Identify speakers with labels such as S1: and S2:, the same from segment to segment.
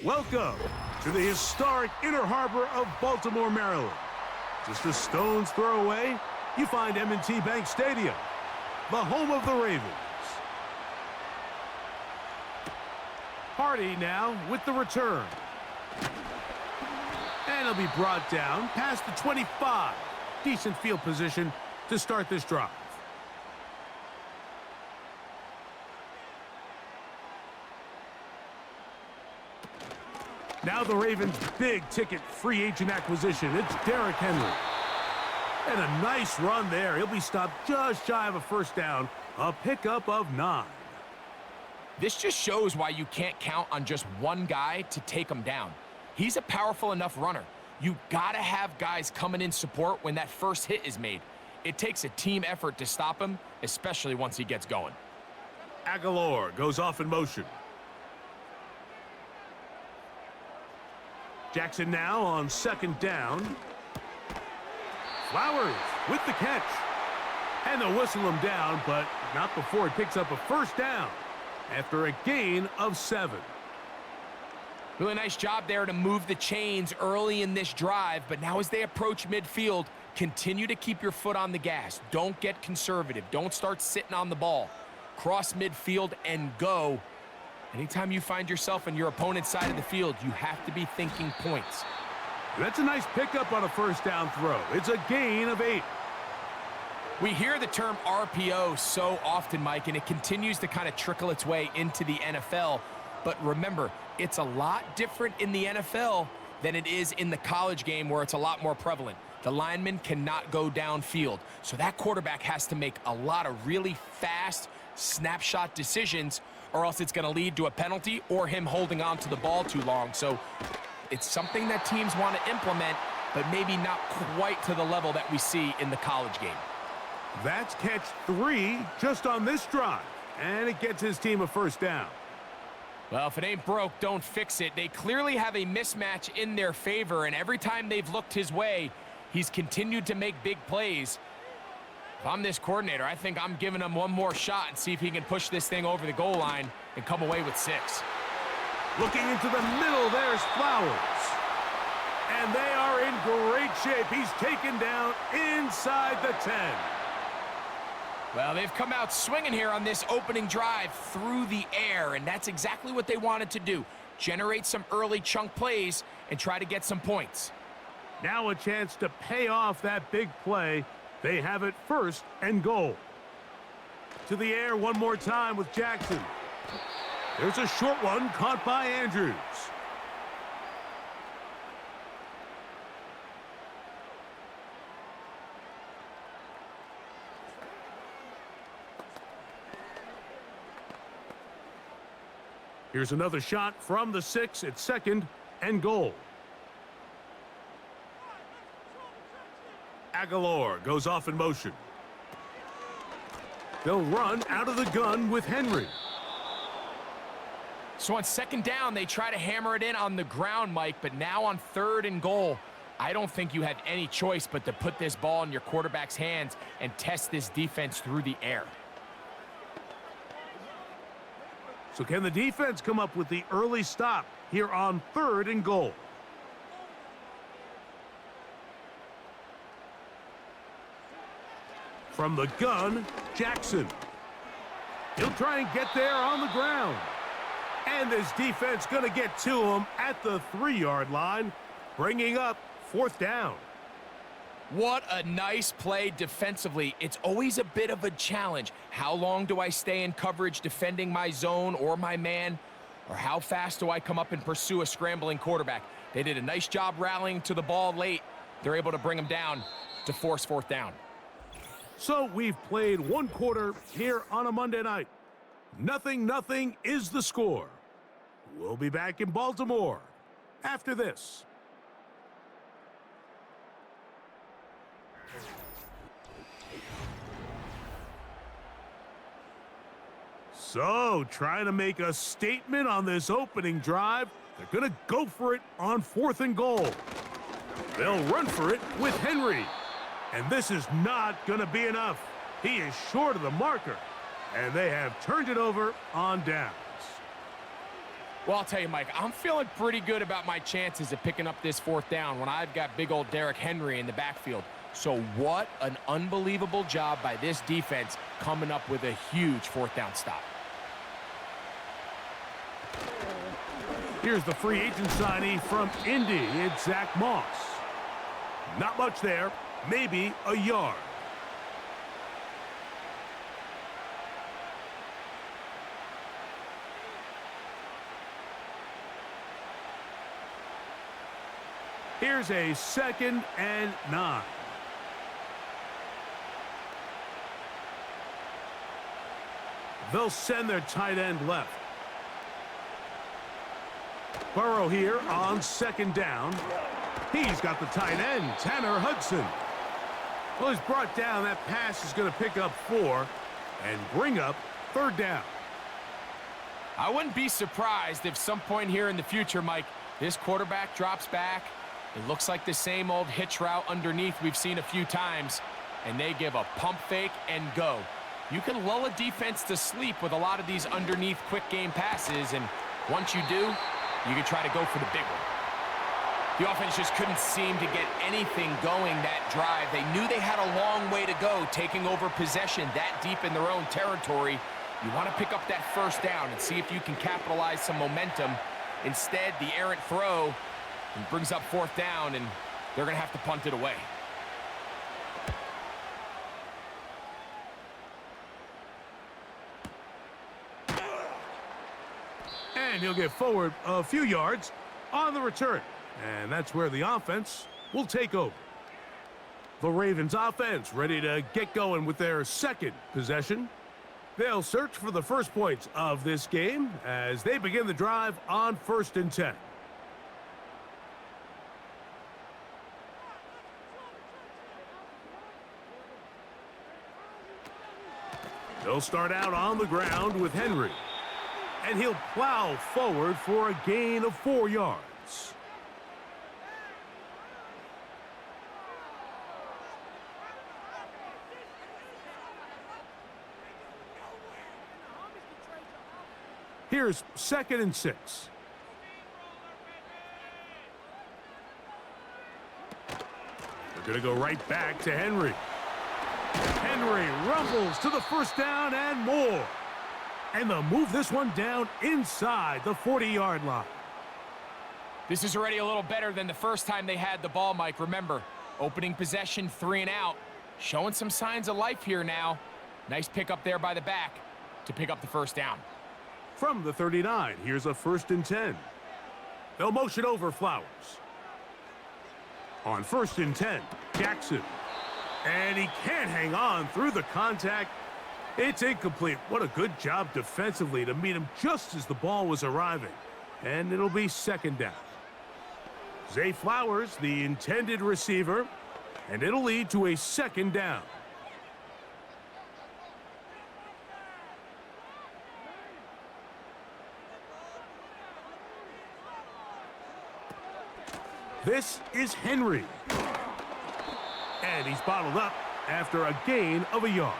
S1: Welcome to the historic Inner Harbor of Baltimore, Maryland. Just a stone's throw away, you find M&T Bank Stadium, the home of the Ravens. Hardy now with the return. And it'll be brought down past the 25. Decent field position to start this drive. Now the Ravens' big-ticket free agent acquisition. It's Derrick Henry. And a nice run there. He'll be stopped just shy of a first down. A pickup of 9.
S2: This just shows why you can't count on just one guy to take him down. He's a powerful enough runner. You gotta have guys coming in support when that first hit is made. It takes a team effort to stop him, especially once he gets going.
S1: Aguilar goes off in motion. Jackson now on second down. Flowers with the catch. And they'll whistle him down, but not before he picks up a first down after a gain of 7.
S2: Really nice job there to move the chains early in this drive, but now as they approach midfield, continue to keep your foot on the gas. Don't get conservative. Don't start sitting on the ball. Cross midfield and go. Anytime you find yourself on your opponent's side of the field, you have to be thinking points.
S1: That's a nice pickup on a first down throw. It's a gain of 8.
S2: We hear the term RPO so often, Mike, and it continues to kind of trickle its way into the NFL. But remember, it's a lot different in the NFL than it is in the college game where it's a lot more prevalent. The lineman cannot go downfield, so that quarterback has to make a lot of really fast snapshot decisions, or else it's going to lead to a penalty or him holding on to the ball too long. So it's something that teams want to implement, but maybe not quite to the level that we see in the college game.
S1: That's catch 3 just on this drive, and it gets his team a first down.
S2: Well, if it ain't broke, don't fix it. They clearly have a mismatch in their favor, and every time they've looked his way, he's continued to make big plays. If I'm this coordinator, I think I'm giving him one more shot and see if he can push this thing over the goal line and come away with 6.
S1: Looking into the middle, there's Flowers. And they are in great shape. He's taken down inside the 10.
S2: Well, they've come out swinging here on this opening drive through the air, and that's exactly what they wanted to do. Generate some early chunk plays and try to get some points.
S1: Now a chance to pay off that big play. They have it first and goal. To the air one more time with Jackson. There's a short one caught by Andrews. Here's another shot from the 6 at second and goal. Aguilar goes off in motion. They'll run out of the gun with Henry.
S2: So on second down, they try to hammer it in on the ground, Mike, but now on third and goal, I don't think you have any choice but to put this ball in your quarterback's hands and test this defense through the air.
S1: So can the defense come up with the early stop here on third and goal? From the gun, Jackson. He'll try and get there on the ground. And this defense going to get to him at the 3-yard line, bringing up fourth down.
S2: What a nice play defensively. It's always a bit of a challenge. How long do I stay in coverage defending my zone or my man? Or how fast do I come up and pursue a scrambling quarterback? They did a nice job rallying to the ball late. They're able to bring him down to force fourth down.
S1: So we've played one quarter here on a Monday night. 0-0 is the score. We'll be back in Baltimore after this. So, trying to make a statement on this opening drive. They're going to go for it on fourth and goal. They'll run for it with Henry. And this is not going to be enough. He is short of the marker. And they have turned it over on downs.
S2: Well, I'll tell you, Mike, I'm feeling pretty good about my chances of picking up this fourth down when I've got big old Derrick Henry in the backfield. So what an unbelievable job by this defense coming up with a huge fourth down stop.
S1: Here's the free agent signee from Indy. It's Zach Moss. Not much there, maybe a yard. Here's a 2nd and 9. They'll send their tight end left. Burrow here on 2nd down. He's got the tight end, Tanner Hudson. Well, he's brought down. That pass is going to pick up 4 and bring up 3rd down.
S2: I wouldn't be surprised if some point here in the future, Mike, this quarterback drops back. It looks like the same old hitch route underneath we've seen a few times, and they give a pump fake and go. You can lull a defense to sleep with a lot of these underneath quick game passes, and once you do, you can try to go for the big one. The offense just couldn't seem to get anything going that drive. They knew they had a long way to go, taking over possession that deep in their own territory. You want to pick up that first down and see if you can capitalize some momentum. Instead, the errant throw brings up 4th down, and they're going to have to punt it away.
S1: And he'll get forward a few yards on the return. And that's where the offense will take over. The Ravens offense ready to get going with their 2nd possession. They'll search for the first points of this game as they begin the drive on 1st and 10. They'll start out on the ground with Henry. And he'll plow forward for a gain of 4 yards. Here's 2nd and 6. They're going to go right back to Henry. Henry rumbles to the first down and more. And they'll move this one down inside the 40-yard line.
S2: This is already a little better than the first time they had the ball, Mike. Remember, opening possession, 3 and out. Showing some signs of life here now. Nice pickup there by the back to pick up the first down.
S1: From the 39, here's a 1st and 10. They'll motion over Flowers. On 1st and 10, Jackson. And he can't hang on through the contact. It's incomplete. What a good job defensively to meet him just as the ball was arriving. And it'll be 2nd down. Zay Flowers, the intended receiver, and it'll lead to a 2nd down. This is Henry. And he's bottled up after a gain of a yard.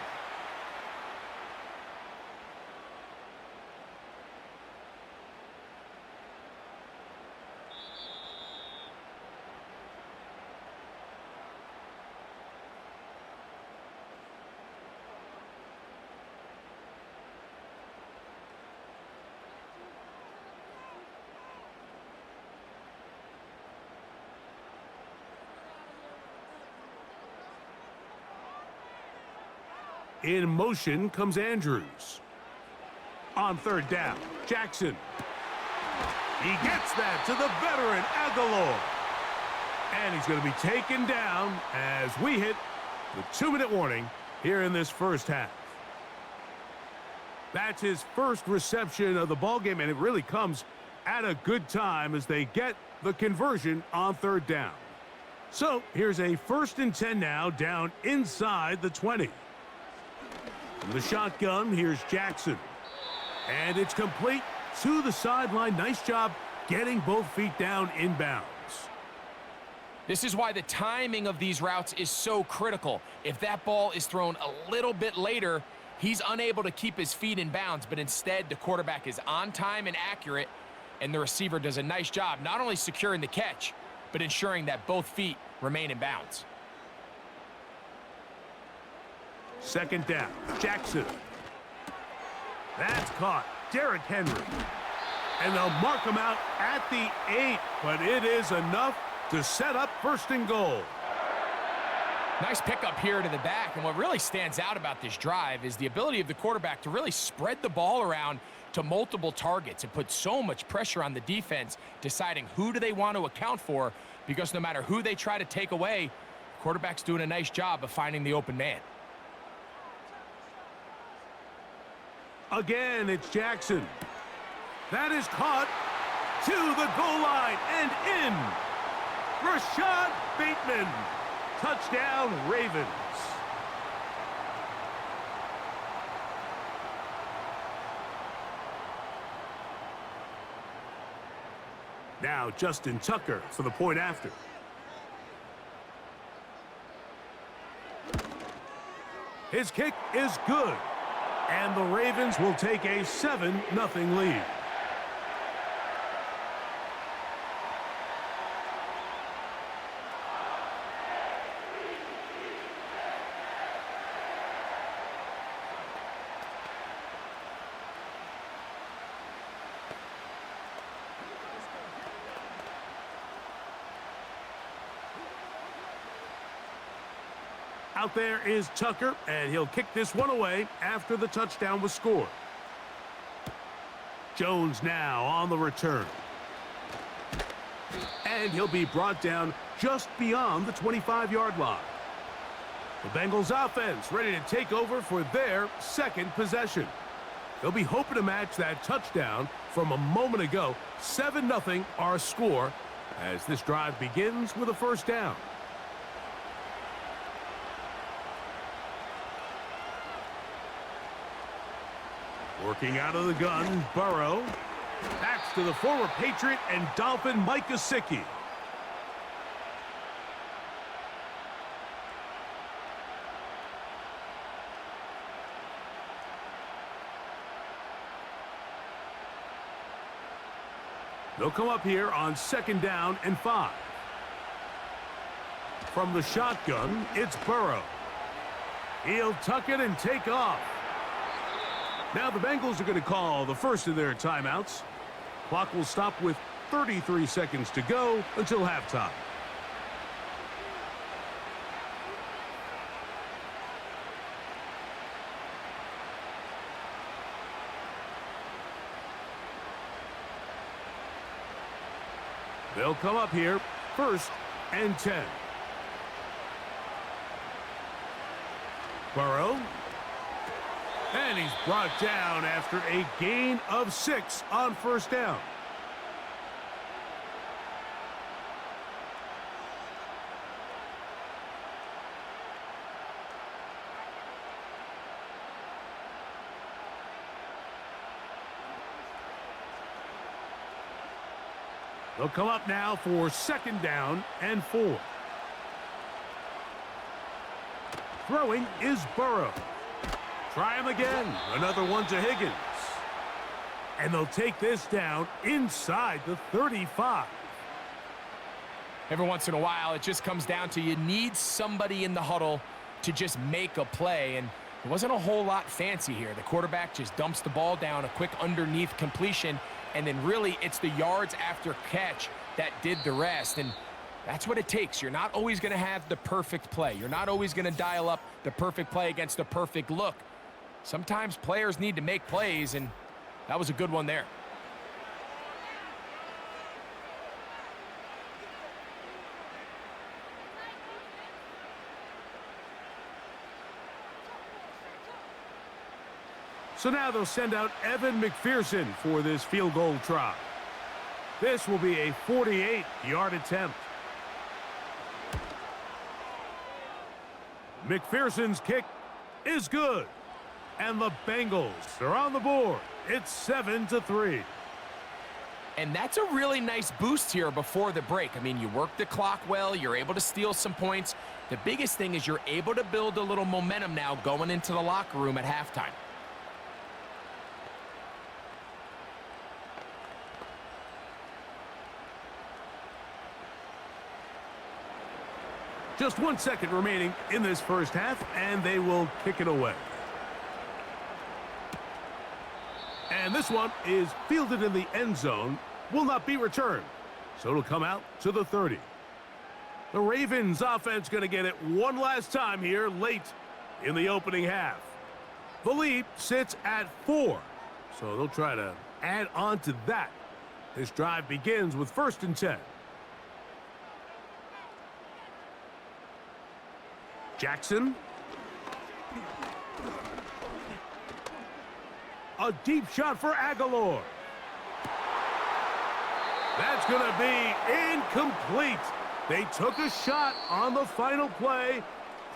S1: In motion comes Andrews. On 3rd down, Jackson. He gets that to the veteran Aguilar. And he's going to be taken down as we hit the 2-minute warning here in this first half. That's his first reception of the ballgame, and it really comes at a good time as they get the conversion on 3rd down. So here's a 1st and 10 now down inside the 20. From the shotgun, here's Jackson. And it's complete to the sideline. Nice job getting both feet down inbounds.
S2: This is why the timing of these routes is so critical. If that ball is thrown a little bit later, he's unable to keep his feet in bounds, but instead the quarterback is on time and accurate, And the receiver does a nice job not only securing the catch, but ensuring that both feet remain in bounds.
S1: Second down, Jackson. That's caught. Derrick Henry. And they'll mark him out at the 8, but it is enough to set up 1st and goal.
S2: Nice pickup here to the back, and what really stands out about this drive is the ability of the quarterback to really spread the ball around to multiple targets and put so much pressure on the defense, deciding who do they want to account for, because no matter who they try to take away, the quarterback's doing a nice job of finding the open man.
S1: Again, it's Jackson. That is caught to the goal line and in. Rashad Bateman. Touchdown, Ravens. Now Justin Tucker for the point after. His kick is good. And the Ravens will take a 7-0 lead. Out there is Tucker, and he'll kick this one away after the touchdown was scored. Jones now on the return. And he'll be brought down just beyond the 25-yard line. The Bengals offense ready to take over for their 2nd possession. They'll be hoping to match that touchdown from a moment ago. 7-0 our score as this drive begins with a 1st down. Working out of the gun, Burrow. Backs to the former Patriot and Dolphin Mike Gesicki. They'll come up here on 2nd down and 5. From the shotgun, it's Burrow. He'll tuck it and take off. Now the Bengals are going to call the first of their timeouts. Clock will stop with 33 seconds to go until halftime. They'll come up here 1st and 10. Burrow. And he's brought down after a gain of 6 on 1st down. They'll come up now for 2nd down and 4. Throwing is Burrow. Try him again. Another one to Higgins. And they'll take this down inside the 35.
S2: Every once in a while, it just comes down to you need somebody in the huddle to just make a play. And it wasn't a whole lot fancy here. The quarterback just dumps the ball down, a quick underneath completion, and then really it's the yards after catch that did the rest. And that's what it takes. You're not always going to have the perfect play. You're not always going to dial up the perfect play against the perfect look. Sometimes players need to make plays, and that was a good one there.
S1: So now they'll send out Evan McPherson for this field goal try. This will be a 48-yard attempt. McPherson's kick is good. And the Bengals are on the board. It's 7-3.
S2: And that's a really nice boost here before the break. I mean, you work the clock well. You're able to steal some points. The biggest thing is you're able to build a little momentum now going into the locker room at halftime.
S1: Just 1 second remaining in this first half, and they will kick it away. And this one is fielded in the end zone, will not be returned. So it'll come out to the 30. The Ravens offense going to get it one last time here late in the opening half. The lead sits at 4, so they'll try to add on to that. This drive begins with 1st and 10. Jackson. A deep shot for Aguilar. That's going to be incomplete. They took a shot on the final play.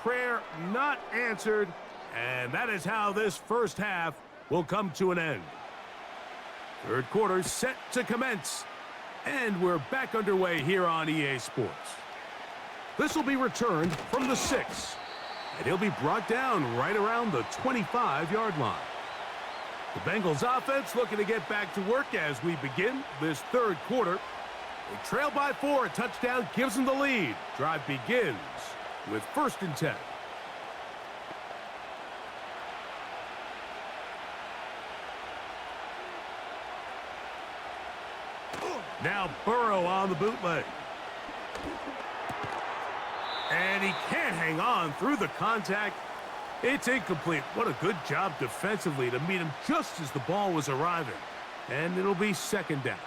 S1: Prayer not answered. And that is how this first half will come to an end. Third quarter set to commence. And we're back underway here on EA Sports. This will be returned from the 6. And he'll be brought down right around the 25-yard line. The Bengals offense looking to get back to work as we begin this third quarter. They trail by 4. A touchdown gives them the lead. Drive begins with 1st and 10. Now Burrow on the bootleg. And he can't hang on through the contact. It's incomplete. What a good job defensively to meet him just as the ball was arriving. And it'll be 2nd down.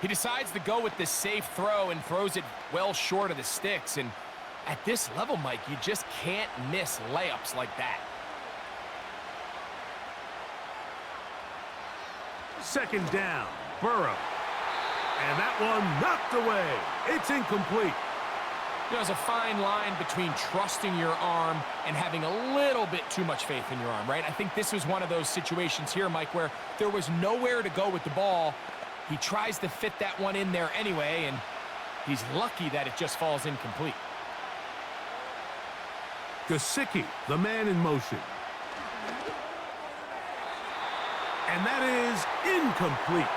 S2: He decides to go with this safe throw and throws it well short of the sticks. And at this level, Mike, you just can't miss layups like that.
S1: 2nd down, Burrow. And that one knocked away. It's incomplete.
S2: There's a fine line between trusting your arm and having a little bit too much faith in your arm, right? I think this was one of those situations here, Mike, where there was nowhere to go with the ball. He tries to fit that one in there anyway, and he's lucky that it just falls incomplete.
S1: Gesicki, the man in motion. And that is incomplete.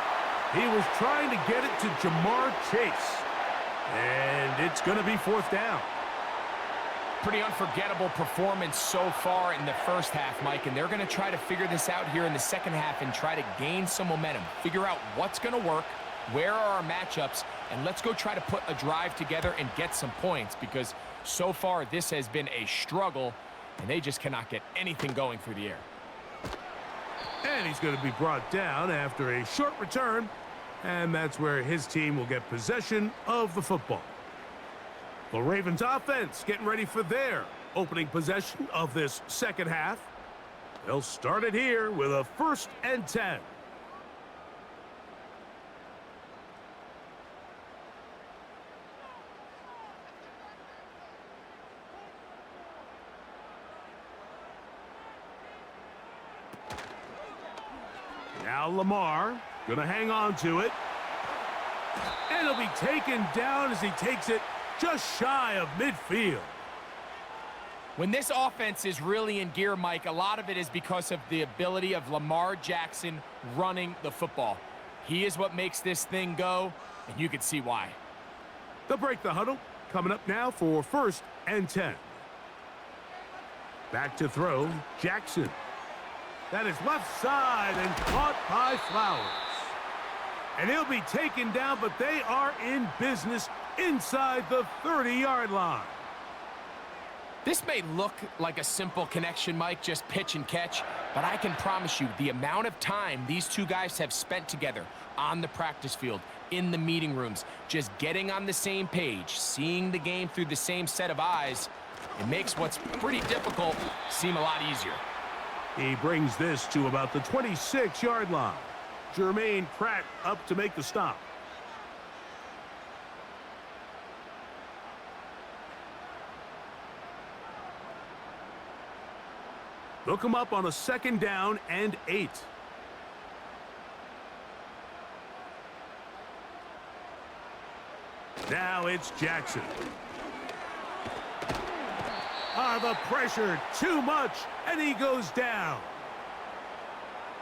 S1: He was trying to get it to Jamar Chase. And it's going to be 4th down.
S2: Pretty unforgettable performance so far in the first half, Mike, and they're going to try to figure this out here in the second half and try to gain some momentum, figure out what's going to work, where are our matchups, and let's go try to put a drive together and get some points, because so far this has been a struggle, and they just cannot get anything going through the air.
S1: And he's going to be brought down after a short return. And that's where his team will get possession of the football. The Ravens offense getting ready for their opening possession of this second half. They'll start it here with a 1st and 10. Now Lamar gonna hang on to it. And he'll be taken down as he takes it just shy of midfield.
S2: When this offense is really in gear, Mike, a lot of it is because of the ability of Lamar Jackson running the football. He is what makes this thing go, and you can see why.
S1: They'll break the huddle. Coming up now for 1st and 10. Back to throw, Jackson. That is left side and caught by Flowers. And he'll be taken down, but they are in business inside the 30-yard line.
S2: This may look like a simple connection, Mike, just pitch and catch, but I can promise you the amount of time these two guys have spent together on the practice field, in the meeting rooms, just getting on the same page, seeing the game through the same set of eyes, it makes what's pretty difficult seem a lot easier.
S1: He brings this to about the 26-yard line. Jermaine Pratt up to make the stop. They'll come up on a 2nd down and 8. Now it's Jackson. The pressure, too much, and he goes down.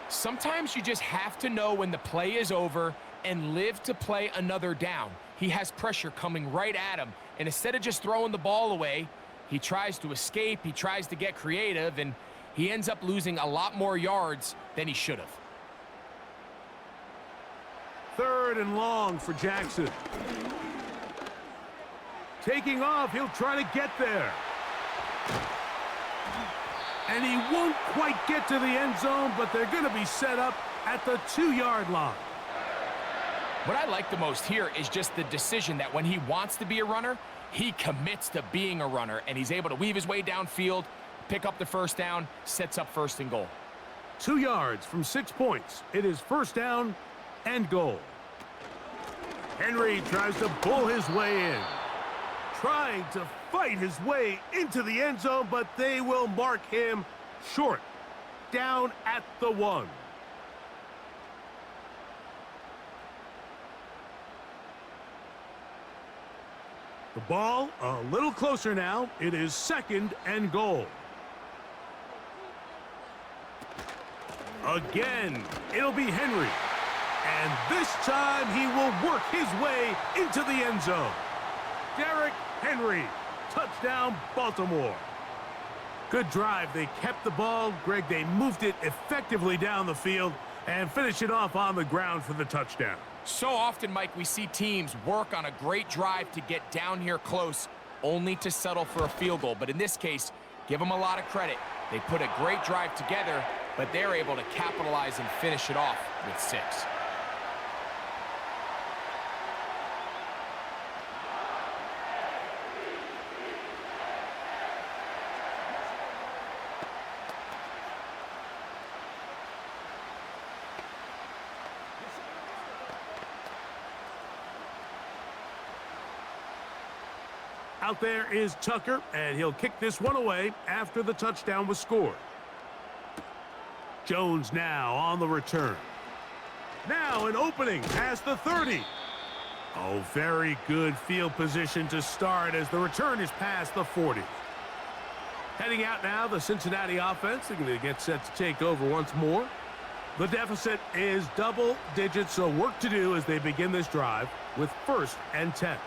S2: Sometimes you just have to know when the play is over and live to play another down. He has pressure coming right at him, and instead of just throwing the ball away, he tries to escape, he tries to get creative, and he ends up losing a lot more yards than he should have.
S1: 3rd and long for Jackson. Taking off, he'll try to get there. And he won't quite get to the end zone, but they're going to be set up at the 2-yard line.
S2: What I like the most here is just the decision that when he wants to be a runner, he commits to being a runner, and he's able to weave his way downfield, pick up the first down, sets up 1st and goal.
S1: 2 yards from 6 points. It is 1st down and goal. Henry tries to bull his way in. Trying to fight his way into the end zone, but they will mark him short. Down at the 1. The ball a little closer now. It is 2nd and goal. Again, it'll be Henry. And this time he will work his way into the end zone. Derrick Henry, touchdown Baltimore. Good drive. They kept the ball. Greg, they moved it effectively down the field and finished it off on the ground for the touchdown.
S2: So often, Mike, we see teams work on a great drive to get down here close, only to settle for a field goal. But in this case, give them a lot of credit. They put a great drive together, but they're able to capitalize and finish it off with 6.
S1: Out there is Tucker, and he'll kick this one away after the touchdown was scored. Jones now on the return. Now an opening past the 30. Oh, very good field position to start as the return is past the 40. Heading out now, the Cincinnati offense. They're going to get set to take over once more. The deficit is double digits, so work to do as they begin this drive with 1st and 10.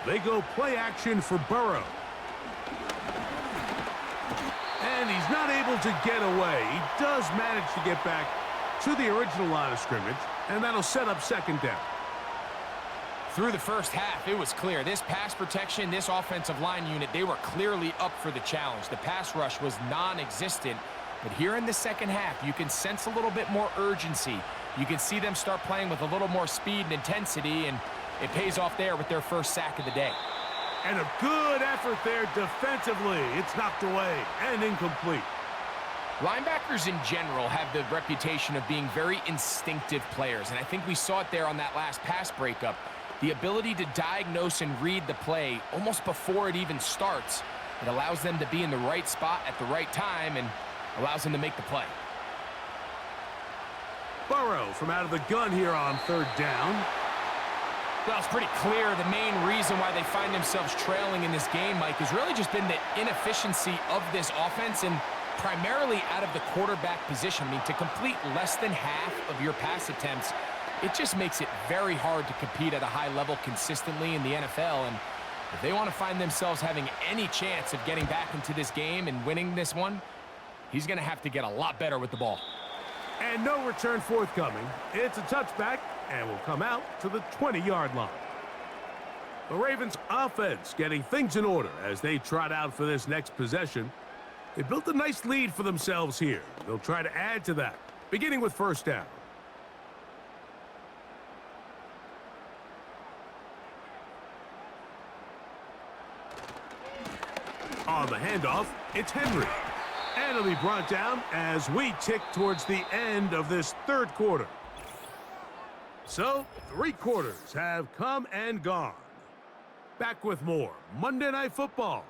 S1: They go play action for Burrow. And he's not able to get away. He does manage to get back to the original line of scrimmage, and that'll set up 2nd down.
S2: Through the first half, it was clear. This pass protection, this offensive line unit, they were clearly up for the challenge. The pass rush was non-existent. But here in the second half, you can sense a little bit more urgency. You can see them start playing with a little more speed and intensity, and it pays off there with their 1st sack of the day.
S1: And a good effort there defensively. It's knocked away and incomplete.
S2: Linebackers in general have the reputation of being very instinctive players, and I think we saw it there on that last pass breakup. The ability to diagnose and read the play almost before it even starts. It allows them to be in the right spot at the right time and allows them to make the play.
S1: Burrow from out of the gun here on 3rd down.
S2: Well, it's pretty clear the main reason why they find themselves trailing in this game, Mike, has really just been the inefficiency of this offense and primarily out of the quarterback position. I mean, to complete less than half of your pass attempts, it just makes it very hard to compete at a high level consistently in the NFL. And if they want to find themselves having any chance of getting back into this game and winning this one, he's going to have to get a lot better with the ball.
S1: And no return forthcoming. It's a touchback and will come out to the 20-yard line. The Ravens offense getting things in order as they trot out for this next possession. They built a nice lead for themselves here. They'll try to add to that, beginning with 1st down. On the handoff, it's Henry. And it'll be brought down as we tick towards the end of this 3rd quarter. So, 3 quarters have come and gone. Back with more Monday Night Football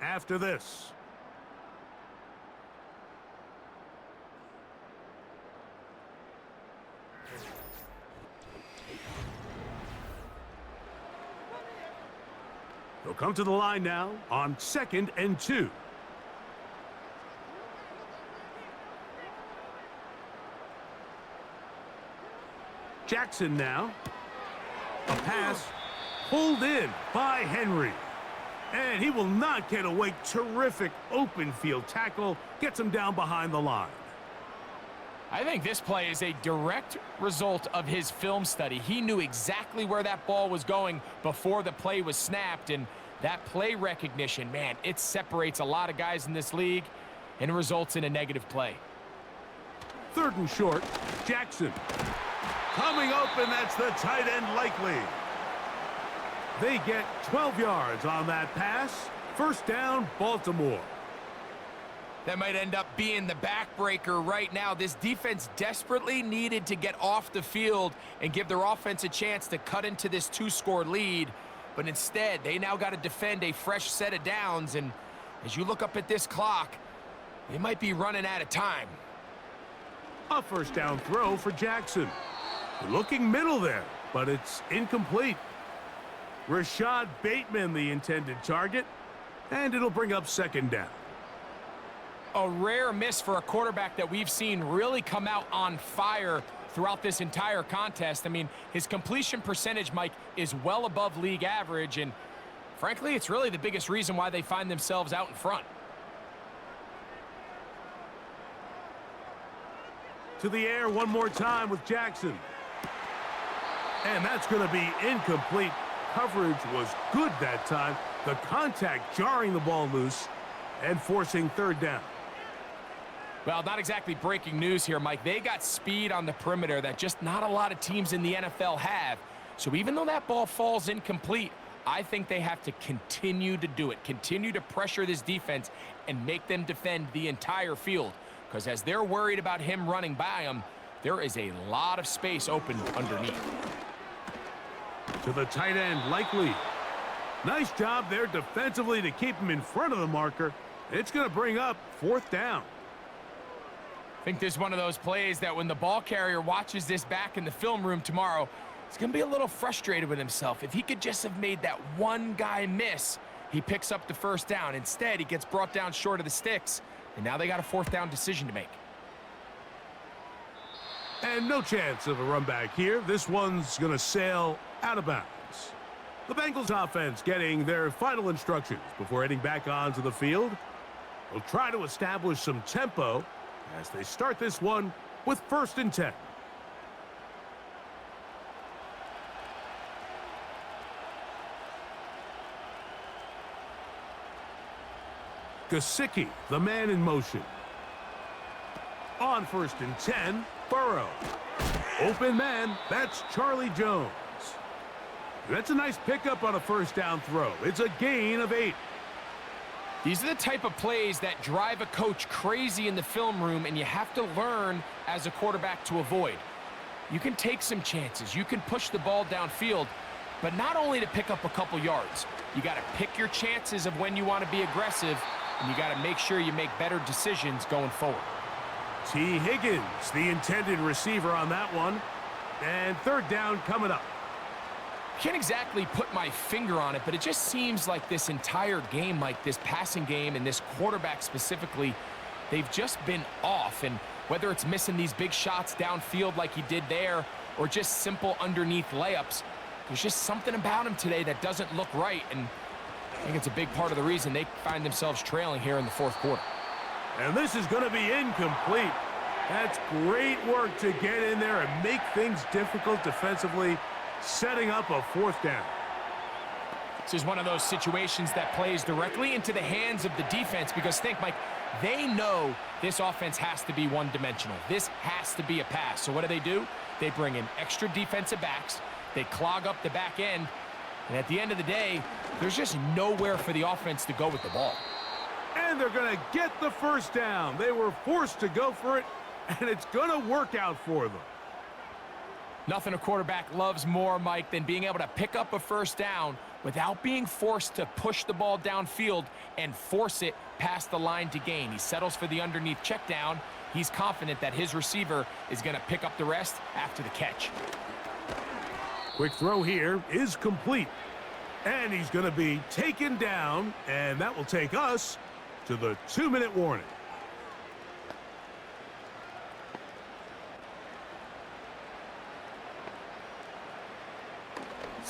S1: after this. They'll come to the line now on 2nd and 2. Jackson now. A pass pulled in by Henry. And he will not get away. Terrific open field tackle. Gets him down behind the line.
S2: I think this play is a direct result of his film study. He knew exactly where that ball was going before the play was snapped, and that play recognition, man, it separates a lot of guys in this league and results in a negative play.
S1: 3rd and short, Jackson. Coming open, that's the tight end likely. They get 12 yards on that pass. 1st down, Baltimore.
S2: That might end up being the backbreaker right now. This defense desperately needed to get off the field and give their offense a chance to cut into this 2-score lead. But instead, they now got to defend a fresh set of downs. And as you look up at this clock, they might be running out of time.
S1: A 1st down throw for Jackson. Looking middle there, but it's incomplete. Rashad Bateman, the intended target, and it'll bring up 2nd down.
S2: A rare miss for a quarterback that we've seen really come out on fire throughout this entire contest. I mean, his completion percentage, Mike, is well above league average, and frankly, it's really the biggest reason why they find themselves out in front.
S1: To the air one more time with Jackson. And that's going to be incomplete. Coverage was good that time. The contact jarring the ball loose and forcing 3rd down.
S2: Well, not exactly breaking news here, Mike. They got speed on the perimeter that just not a lot of teams in the NFL have. So even though that ball falls incomplete, I think they have to continue to do it. Continue to pressure this defense and make them defend the entire field. Because as they're worried about him running by them, there is a lot of space open underneath.
S1: To the tight end, likely. Nice job there defensively to keep him in front of the marker. It's going to bring up 4th down.
S2: I think this is one of those plays that when the ball carrier watches this back in the film room tomorrow, he's going to be a little frustrated with himself. If he could just have made that one guy miss, he picks up the 1st down. Instead, he gets brought down short of the sticks, and now they got a 4th down decision to make.
S1: And no chance of a run back here. This one's going to sail out of bounds. The Bengals offense getting their final instructions before heading back onto the field. They'll try to establish some tempo as they start this one with 1st and 10. Gesicki, the man in motion. On 1st and 10, Burrow. Open man, that's Charlie Jones. That's a nice pickup on a 1st down throw. It's a gain of 8.
S2: These are the type of plays that drive a coach crazy in the film room, and you have to learn as a quarterback to avoid. You can take some chances. You can push the ball downfield, but not only to pick up a couple yards. You got to pick your chances of when you want to be aggressive, and you got to make sure you make better decisions going forward.
S1: T. Higgins, the intended receiver on that one. And 3rd down coming up.
S2: Can't exactly put my finger on it, but it just seems like this entire game, like this passing game and this quarterback specifically, they've just been off. And whether it's missing these big shots downfield like he did there or just simple underneath layups, there's just something about him today that doesn't look right. And I think it's a big part of the reason they find themselves trailing here in the 4th quarter.
S1: And this is going to be incomplete. That's great work to get in there and make things difficult defensively, setting up a 4th down.
S2: This is one of those situations that plays directly into the hands of the defense because think, Mike, they know this offense has to be one-dimensional. This has to be a pass. So what do? They bring in extra defensive backs. They clog up the back end. And at the end of the day, there's just nowhere for the offense to go with the ball.
S1: And they're going to get the 1st down. They were forced to go for it, and it's going to work out for them.
S2: Nothing a quarterback loves more, Mike, than being able to pick up a 1st down without being forced to push the ball downfield and force it past the line to gain. He settles for the underneath check down. He's confident that his receiver is going to pick up the rest after the catch.
S1: Quick throw here is complete. And he's going to be taken down, and that will take us to the 2-minute warning.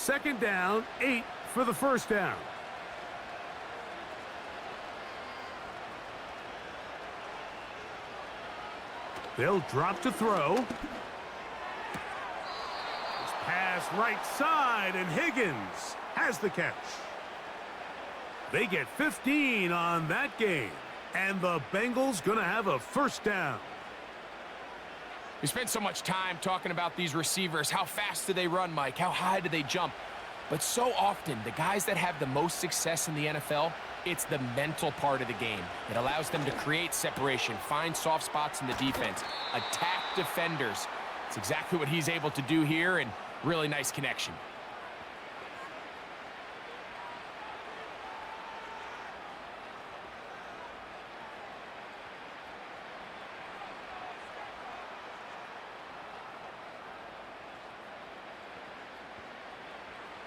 S1: second down, 8 for the first down. They'll drop to throw. This pass right side, and Higgins has the catch. They get 15 on that game, and the Bengals going to have a first down.
S2: We spent so much time talking about these receivers. How fast do they run, Mike? How high do they jump? But so often, the guys that have the most success in the NFL, it's the mental part of the game. It allows them to create separation, find soft spots in the defense, attack defenders. It's exactly what he's able to do here, and really nice connection.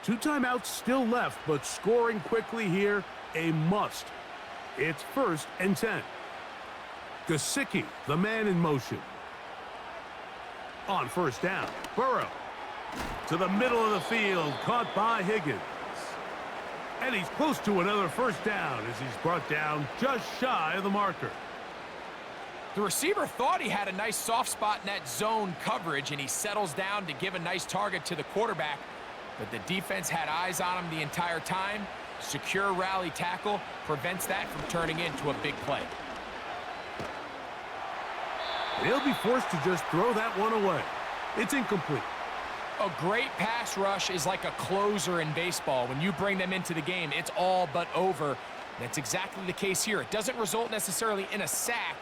S1: Two timeouts still left, but scoring quickly here, a must. It's 1st and 10. Gesicki, the man in motion. On first down, Burrow. To the middle of the field, caught by Higgins. And he's close to another first down as he's brought down just shy of the marker.
S2: The receiver thought he had a nice soft spot in that zone coverage, and he settles down to give a nice target to the quarterback. But the defense had eyes on him the entire time. Secure rally tackle prevents that from turning into a big play.
S1: They'll be forced to just throw that one away. It's incomplete.
S2: A great pass rush is like a closer in baseball. When you bring them into the game, it's all but over. That's exactly the case here. It doesn't result necessarily in a sack,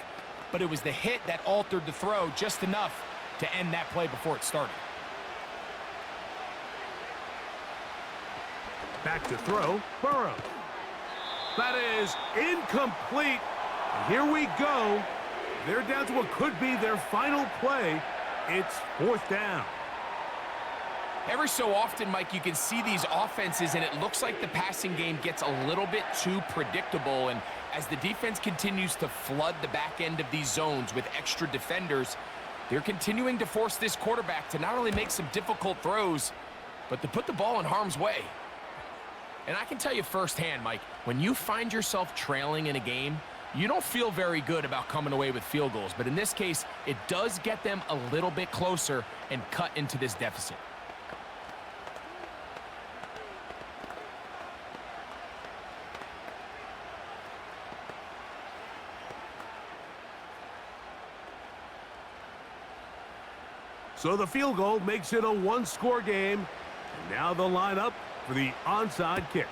S2: but it was the hit that altered the throw just enough to end that play before it started.
S1: Back to throw, Burrow. That is incomplete. And here we go. They're down to what could be their final play. It's 4th down.
S2: Every so often, Mike, you can see these offenses, and it looks like the passing game gets a little bit too predictable. And as the defense continues to flood the back end of these zones with extra defenders, they're continuing to force this quarterback to not only make some difficult throws, but to put the ball in harm's way. And I can tell you firsthand, Mike, when you find yourself trailing in a game, you don't feel very good about coming away with field goals. But in this case, it does get them a little bit closer and cut into this deficit.
S1: So the field goal makes it a one-score game. And now the lineup for the onside kick.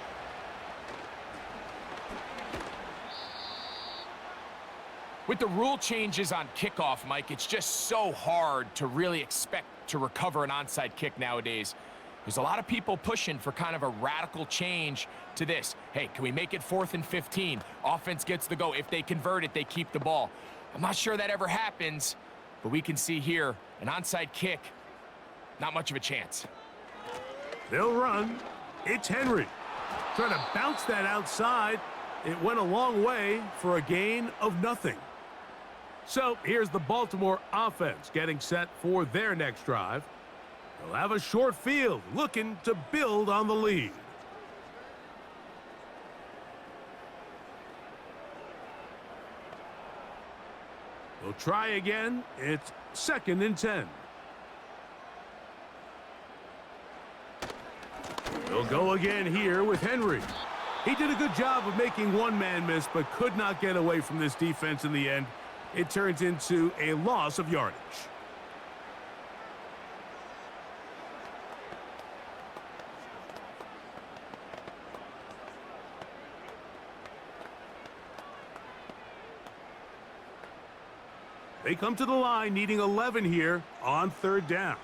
S2: With the rule changes on kickoff, Mike, it's just so hard to really expect to recover an onside kick nowadays. There's a lot of people pushing for kind of a radical change to this. Hey, can we make it 4th and 15? Offense gets the go. If they convert it, they keep the ball. I'm not sure that ever happens, but we can see here an onside kick, not much of a chance.
S1: They'll run. It's Henry. Trying to bounce that outside. It went a long way for a gain of nothing. So here's the Baltimore offense getting set for their next drive. They'll have a short field looking to build on the lead. They'll try again. It's 2nd and 10. They'll go again here with Henry. He did a good job of making one man miss, but could not get away from this defense in the end. It turns into a loss of yardage. They come to the line needing 11 here on 3rd down.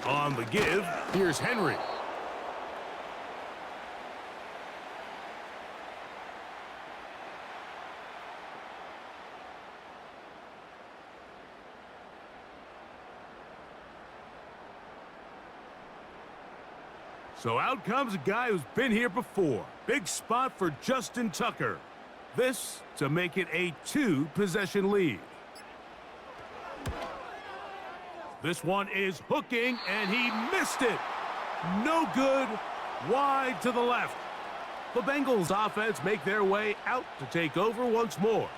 S1: On the give, here's Henry. So out comes a guy who's been here before. Big spot for Justin Tucker. This to make it a 2-possession lead. This one is hooking, and he missed it. No good, wide to the left. The Bengals offense make their way out to take over once more.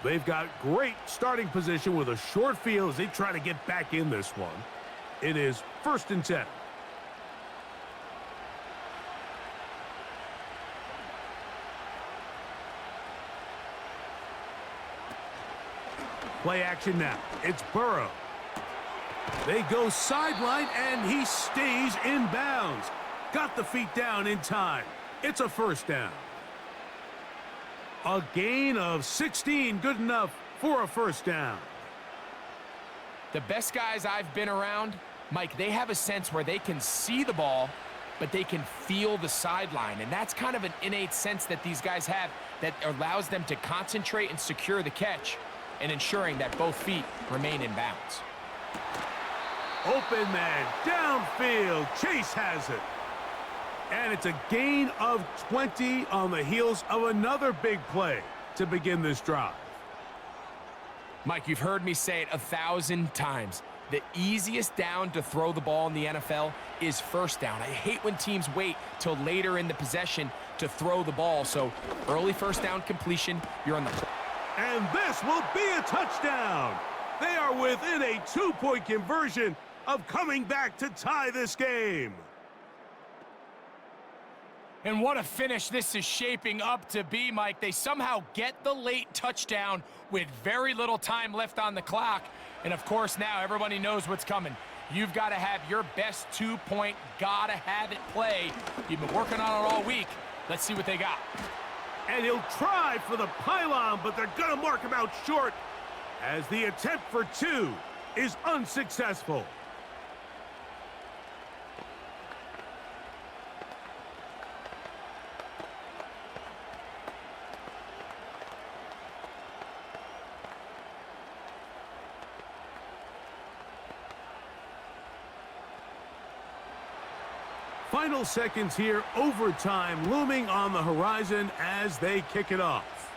S1: They've got great starting position with a short field as they try to get back in this one. It is 1st and 10. Play action now. It's Burrow. They go sideline, and he stays in bounds. Got the feet down in time. It's a 1st down. A gain of 16, good enough for a 1st down.
S2: The best guys I've been around, Mike, they have a sense where they can see the ball, but they can feel the sideline. And that's kind of an innate sense that these guys have that allows them to concentrate and secure the catch and ensuring that both feet remain in bounds.
S1: Open man, downfield, Chase has it. And it's a gain of 20 on the heels of another big play to begin this drive.
S2: Mike, you've heard me say it 1,000 times. The easiest down to throw the ball in the NFL is 1st down. I hate when teams wait till later in the possession to throw the ball. So early 1st down completion, you're on the...
S1: And this will be a touchdown. They are within a 2-point conversion of coming back to tie this game.
S2: And what a finish this is shaping up to be, Mike. They somehow get the late touchdown with very little time left on the clock. And, of course, now everybody knows what's coming. You've got to have your best 2-point, gotta-have-it play. You've been working on it all week. Let's see what they got.
S1: And he'll try for the pylon, but they're going to mark him out short as the attempt for 2 is unsuccessful. Final seconds here, overtime looming on the horizon as they kick it off.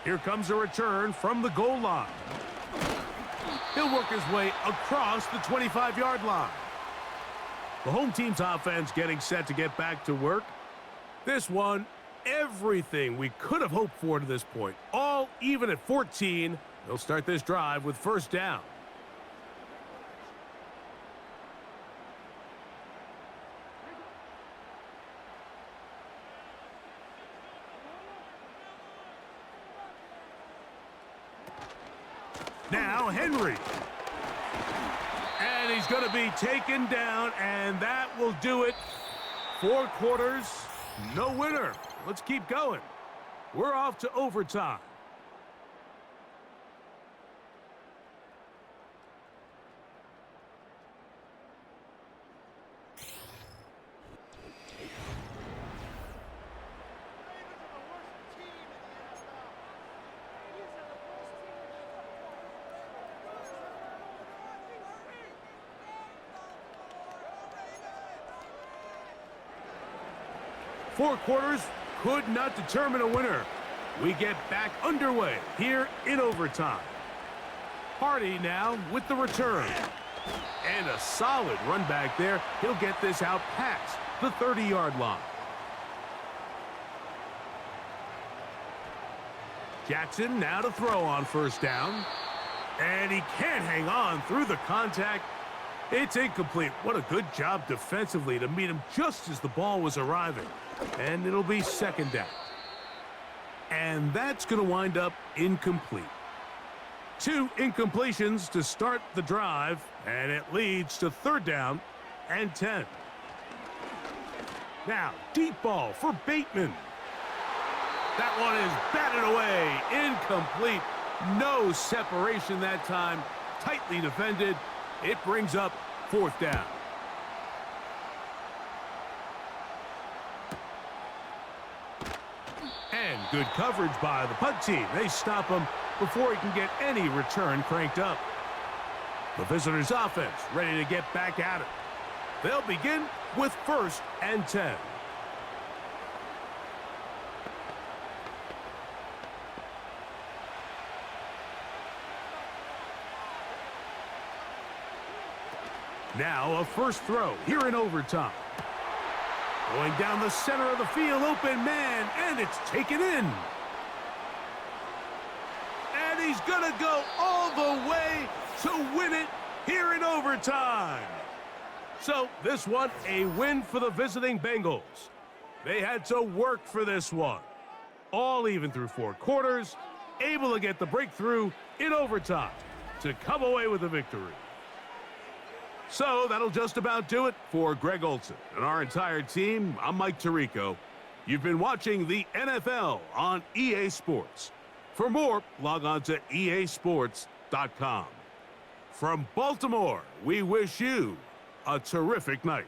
S1: Here comes a return from the goal line. He'll work his way across the 25-yard line. The home team's offense getting set to get back to work. This one, everything we could have hoped for to this point. All even at 14. They'll start this drive with 1st down. Now Henry. And he's going to be taken down, and that will do it. 4 quarters, no winner. Let's keep going. We're off to overtime. Four quarters could not determine a winner. We get back underway here in overtime. Hardy now with the return. And a solid run back there. He'll get this out past the 30-yard line. Jackson now to throw on 1st down. And he can't hang on through the contact. It's incomplete. What a good job defensively to meet him just as the ball was arriving. And it'll be 2nd down. And that's going to wind up incomplete. 2 incompletions to start the drive, and it leads to 3rd down and 10. Now, deep ball for Bateman. That one is batted away, incomplete. No separation that time, tightly defended. It brings up 4th down. And good coverage by the punt team. They stop him before he can get any return cranked up. The visitors' offense ready to get back at it. They'll begin with 1st and 10. Now a first throw here in overtime. Going down the center of the field, open man, and it's taken in. And he's going to go all the way to win it here in overtime. So this one, a win for the visiting Bengals. They had to work for this one. All even through 4 quarters, able to get the breakthrough in overtime to come away with the victory. So that'll just about do it for Greg Olson and our entire team. I'm Mike Tirico. You've been watching the NFL on EA Sports. For more, log on to easports.com. From Baltimore, we wish you a terrific night.